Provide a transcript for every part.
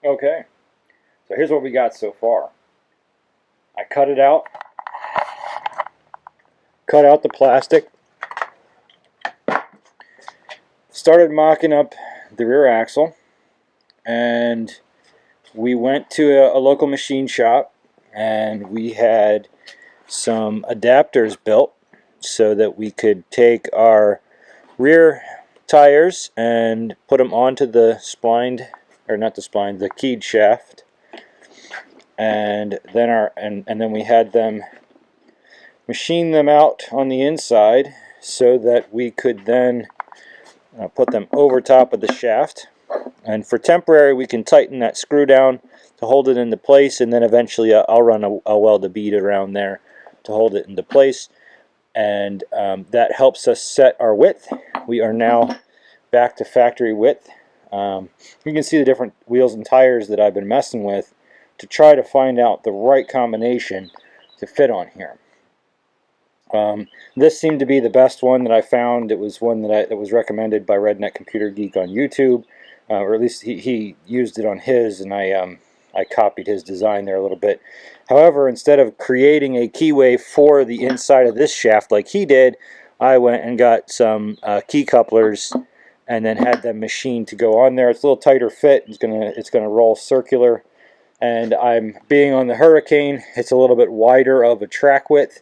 Okay, so here's what we got so far. I cut it out, cut out the plastic, started mocking up the rear axle, and we went to a local machine shop and we had some adapters built so that we could take our rear tires and put them onto the splined, or not the splined, the keyed shaft, and then we had them machine them out on the inside so that we could then put them over top of the shaft. And for temporary, we can tighten that screw down to hold it into place, and then eventually I'll run a weld bead around there to hold it into place, and that helps us set our width. We are now back to factory width. You can see the different wheels and tires that I've been messing with to try to find out the right combination to fit on here. This seemed to be the best one that I found. It was one that was recommended by Redneck Computer Geek on YouTube, or at least he used it on his, and I copied his design there a little bit. However, instead of creating a keyway for the inside of this shaft like he did, I went and got some key couplers and then had them machined to go on there. It's a little tighter fit. It's gonna roll circular, and I'm being on the Hurricane. It's a little bit wider of a track width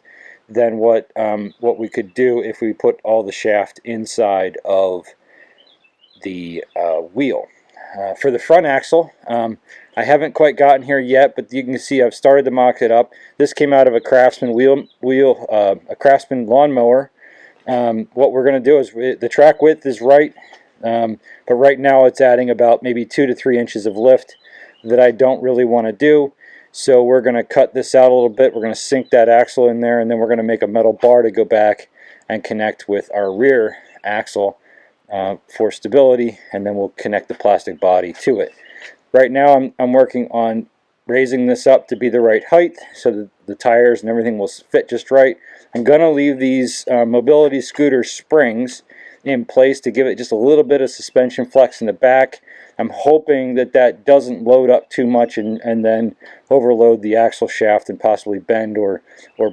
than what we could do if we put all the shaft inside of the wheel. For the front axle, I haven't quite gotten here yet, but you can see I've started to mock it up. This came out of a Craftsman a Craftsman lawnmower. What we're going to do is the track width is right, but right now it's adding about maybe 2 to 3 inches of lift that I don't really want to do. So we're going to cut this out a little bit. We're going to sink that axle in there, and then we're going to make a metal bar to go back and connect with our rear axle for stability, and then we'll connect the plastic body to it. Right now I'm working on raising this up to be the right height so that the tires and everything will fit just right. I'm going to leave these mobility scooter springs in place to give it just a little bit of suspension flex in the back. I'm hoping that that doesn't load up too much and then overload the axle shaft and possibly bend or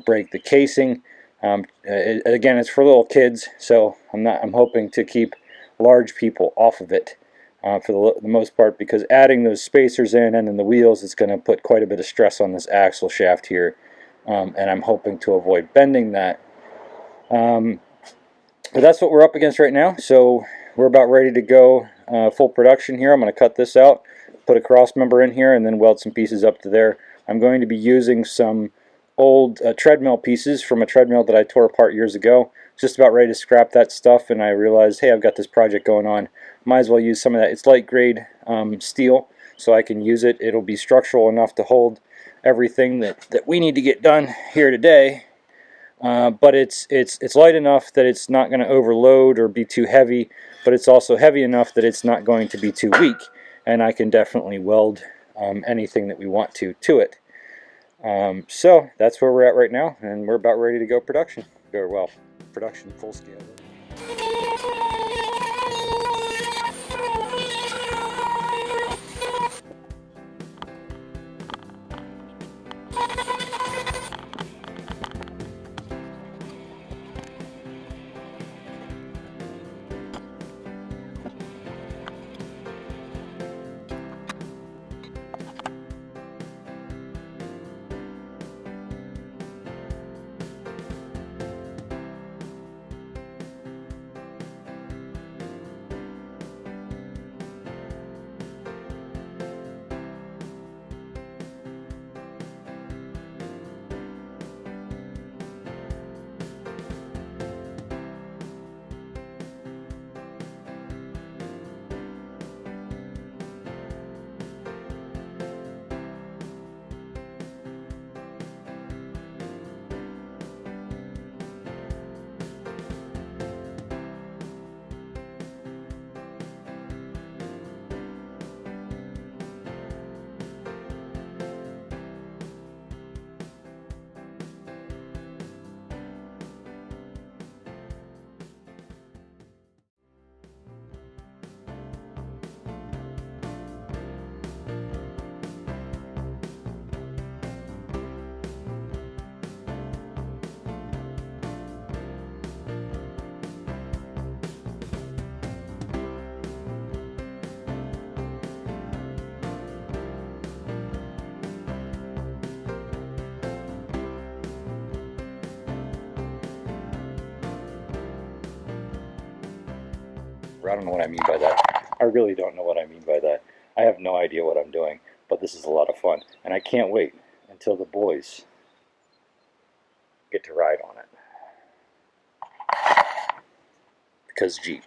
break the casing. Again, it's for little kids, so I'm hoping to keep large people off of it for the most part, because adding those spacers in and then the wheels is going to put quite a bit of stress on this axle shaft here, and I'm hoping to avoid bending that. But that's what we're up against right now, so we're about ready to go full production here. I'm going to cut this out, put a cross member in here, and then weld some pieces up to there. I'm going to be using some old treadmill pieces from a treadmill that I tore apart years ago. Just about ready to scrap that stuff, and I realized, hey, I've got this project going on. Might as well use some of that. It's light grade steel, so I can use it. It'll be structural enough to hold everything that we need to get done here today. But it's light enough that it's not going to overload or be too heavy, but it's also heavy enough that it's not going to be too weak, and I can definitely weld anything that we want to it. So that's where we're at right now, and we're about ready to go production. Or, well, production full scale. I don't know what I mean by that. I really don't know what I mean by that. I have no idea what I'm doing, but this is a lot of fun, and I can't wait until the boys get to ride on it. Because Jeep.